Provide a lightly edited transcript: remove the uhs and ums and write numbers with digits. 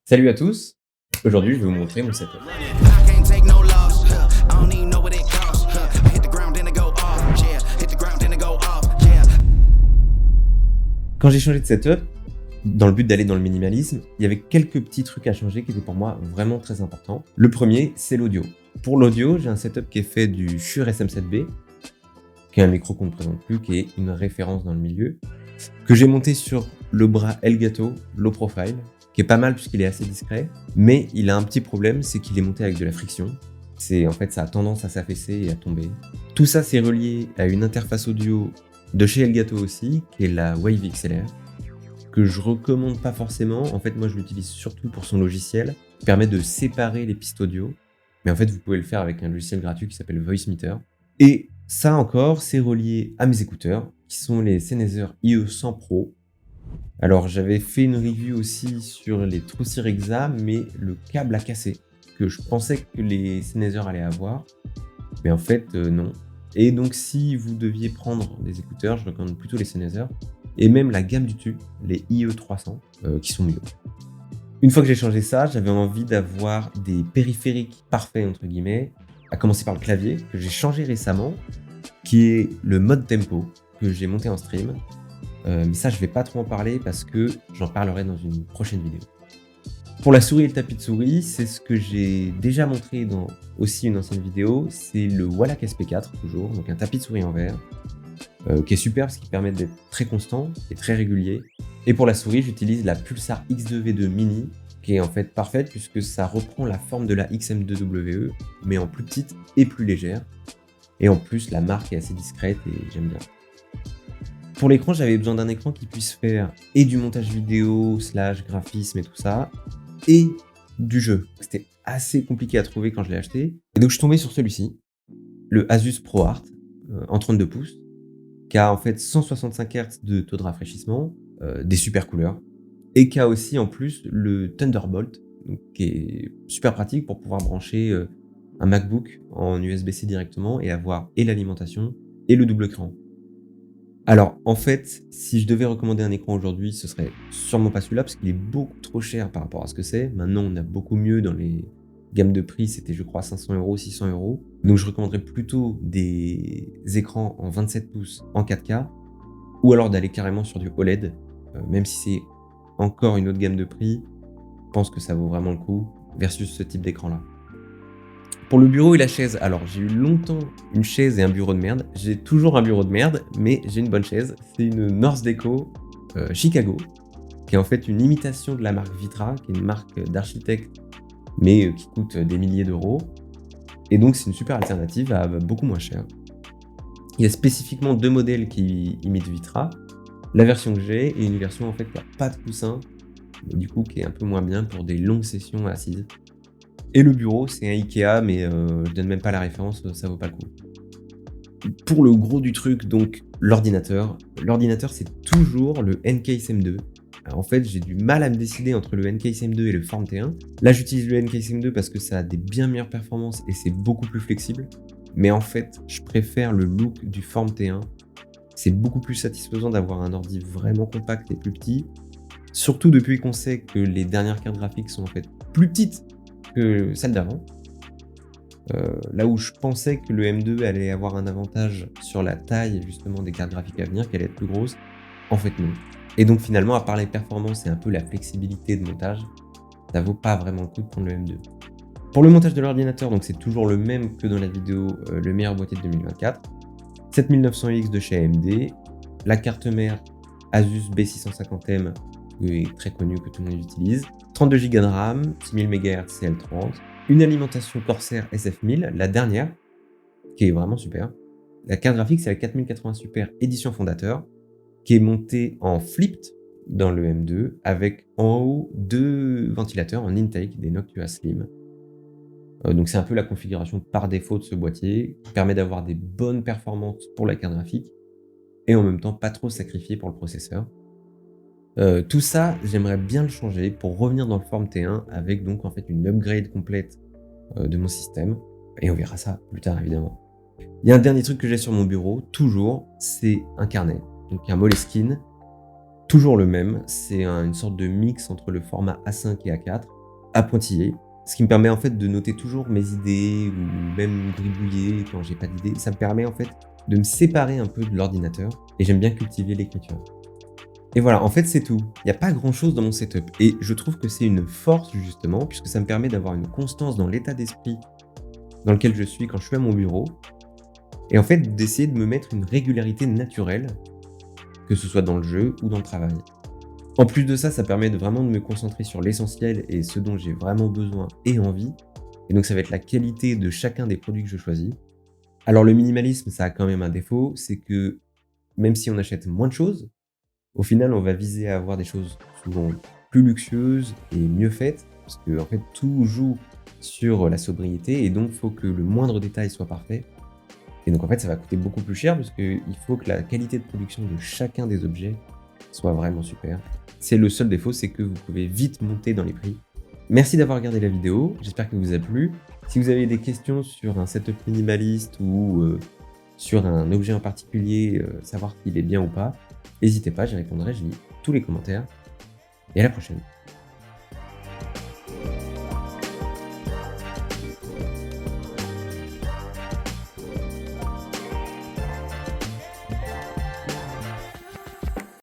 Salut à tous, aujourd'hui je vais vous montrer mon setup. Quand j'ai changé de setup, dans le but d'aller dans le minimalisme, il y avait quelques petits trucs à changer qui étaient pour moi vraiment très importants. Le premier, c'est l'audio. Pour l'audio, j'ai un setup qui est fait du Shure SM7B, qui est un micro qu'on ne présente plus, qui est une référence dans le milieu, que j'ai monté sur le bras Elgato Low Profile, qui est pas mal puisqu'il est assez discret, mais il a un petit problème, c'est qu'il est monté avec de la friction. En fait, ça a tendance à s'affaisser et à tomber. Tout ça, c'est relié à une interface audio de chez Elgato aussi, qui est la Wave XLR, que je recommande pas forcément. En fait, moi, je l'utilise surtout pour son logiciel, qui permet de séparer les pistes audio. Mais en fait, vous pouvez le faire avec un logiciel gratuit qui s'appelle Voicemeeter. Et ça encore, c'est relié à mes écouteurs, qui sont les Sennheiser IE100 Pro. Alors, j'avais fait une review aussi sur les True Rexa, mais le câble a cassé, que je pensais que les Sennheiser allaient avoir, mais en fait, non. Et donc, si vous deviez prendre des écouteurs, je recommande plutôt les Sennheiser, et même la gamme du dessus, les IE300, qui sont mieux. Une fois que j'ai changé ça, j'avais envie d'avoir des périphériques parfaits, entre guillemets, à commencer par le clavier, que j'ai changé récemment, qui est le mode tempo, que j'ai monté en stream. Mais ça, je vais pas trop en parler parce que j'en parlerai dans une prochaine vidéo. Pour la souris et le tapis de souris, c'est ce que j'ai déjà montré dans aussi une ancienne vidéo, c'est le Wallach SP4 toujours, donc un tapis de souris en verre, qui est super parce qu'il permet d'être très constant et très régulier. Et pour la souris, j'utilise la Pulsar X2V2 Mini, qui est en fait parfaite puisque ça reprend la forme de la XM2WE, mais en plus petite et plus légère. Et en plus, la marque est assez discrète et j'aime bien. Pour l'écran, j'avais besoin d'un écran qui puisse faire et du montage vidéo, / graphisme et tout ça, et du jeu. C'était assez compliqué à trouver quand je l'ai acheté. Et donc je suis tombé sur celui-ci, le Asus ProArt, en 32 pouces, qui a en fait 165 Hz de taux de rafraîchissement, des super couleurs, et qui a aussi en plus le Thunderbolt, donc, qui est super pratique pour pouvoir brancher un MacBook en USB-C directement et avoir et l'alimentation et le double écran. Alors, en fait, si je devais recommander un écran aujourd'hui, ce serait sûrement pas celui-là, parce qu'il est beaucoup trop cher par rapport à ce que c'est. Maintenant, on a beaucoup mieux dans les gammes de prix, c'était je crois 500 €, 600 €. Donc je recommanderais plutôt des écrans en 27 pouces en 4K, ou alors d'aller carrément sur du OLED, même si c'est encore une autre gamme de prix, je pense que ça vaut vraiment le coup, versus ce type d'écran-là. Pour le bureau et la chaise, alors j'ai eu longtemps une chaise et un bureau de merde. J'ai toujours un bureau de merde, mais j'ai une bonne chaise. C'est une North Deco Chicago, qui est en fait une imitation de la marque Vitra, qui est une marque d'architecte, mais qui coûte des milliers d'euros. Et donc c'est une super alternative à beaucoup moins cher. Il y a spécifiquement 2 modèles qui imitent Vitra. La version que j'ai et une version en fait qui n'a pas de coussin, mais du coup qui est un peu moins bien pour des longues sessions assises. Et le bureau, c'est un Ikea, mais je donne même pas la référence, ça vaut pas le coup. Pour le gros du truc, donc l'ordinateur. L'ordinateur, c'est toujours le NKSM2. Alors, en fait, j'ai du mal à me décider entre le NKSM2 et le Form T1. Là, j'utilise le NKSM2 parce que ça a des bien meilleures performances et c'est beaucoup plus flexible. Mais en fait, je préfère le look du Form T1. C'est beaucoup plus satisfaisant d'avoir un ordi vraiment compact et plus petit. Surtout depuis qu'on sait que les dernières cartes graphiques sont en fait plus petites que celle d'avant. Là où je pensais que le M2 allait avoir un avantage sur la taille justement des cartes graphiques à venir, qu'elle allait être plus grosse, en fait non. Et donc finalement, à part les performances et un peu la flexibilité de montage, ça vaut pas vraiment le coup de prendre le M2. Pour le montage de l'ordinateur, donc c'est toujours le même que dans la vidéo, le meilleur boîtier de 2024. 7900X de chez AMD, la carte mère Asus B650M, qui est très connue, que tout le monde utilise, 32 Go de RAM, 6000 MHz CL30, une alimentation Corsair SF1000, la dernière, qui est vraiment super. La carte graphique, c'est la 4080 Super édition fondateur, qui est montée en flipped dans le M2, avec en haut 2 ventilateurs en intake, des Noctua Slim. Donc c'est un peu la configuration par défaut de ce boîtier, qui permet d'avoir des bonnes performances pour la carte graphique, et en même temps pas trop sacrifié pour le processeur. Tout ça, j'aimerais bien le changer pour revenir dans le Form T1 avec donc en fait une upgrade complète de mon système, et on verra ça plus tard évidemment. Il y a un dernier truc que j'ai sur mon bureau, toujours, c'est un carnet, donc un Moleskine, toujours le même, c'est une sorte de mix entre le format A5 et A4, à pointiller, ce qui me permet en fait de noter toujours mes idées ou même gribouiller quand j'ai pas d'idée. Ça me permet en fait de me séparer un peu de l'ordinateur et j'aime bien cultiver l'écriture. Et voilà, en fait, c'est tout. Il n'y a pas grand-chose dans mon setup et je trouve que c'est une force justement puisque ça me permet d'avoir une constance dans l'état d'esprit dans lequel je suis quand je suis à mon bureau et en fait d'essayer de me mettre une régularité naturelle, que ce soit dans le jeu ou dans le travail. En plus de ça, ça permet de vraiment de me concentrer sur l'essentiel et ce dont j'ai vraiment besoin et envie. Et donc ça va être la qualité de chacun des produits que je choisis. Alors le minimalisme, ça a quand même un défaut, c'est que même si on achète moins de choses, au final on va viser à avoir des choses souvent plus luxueuses et mieux faites, parce que en fait tout joue sur la sobriété et donc il faut que le moindre détail soit parfait. Et donc en fait ça va coûter beaucoup plus cher parce qu'il faut que la qualité de production de chacun des objets soit vraiment super. C'est le seul défaut, c'est que vous pouvez vite monter dans les prix. Merci d'avoir regardé la vidéo, j'espère qu'elle vous a plu. Si vous avez des questions sur un setup minimaliste ou sur un objet en particulier, savoir s'il est bien ou pas, n'hésitez pas, j'y répondrai, je lis tous les commentaires. Et à la prochaine.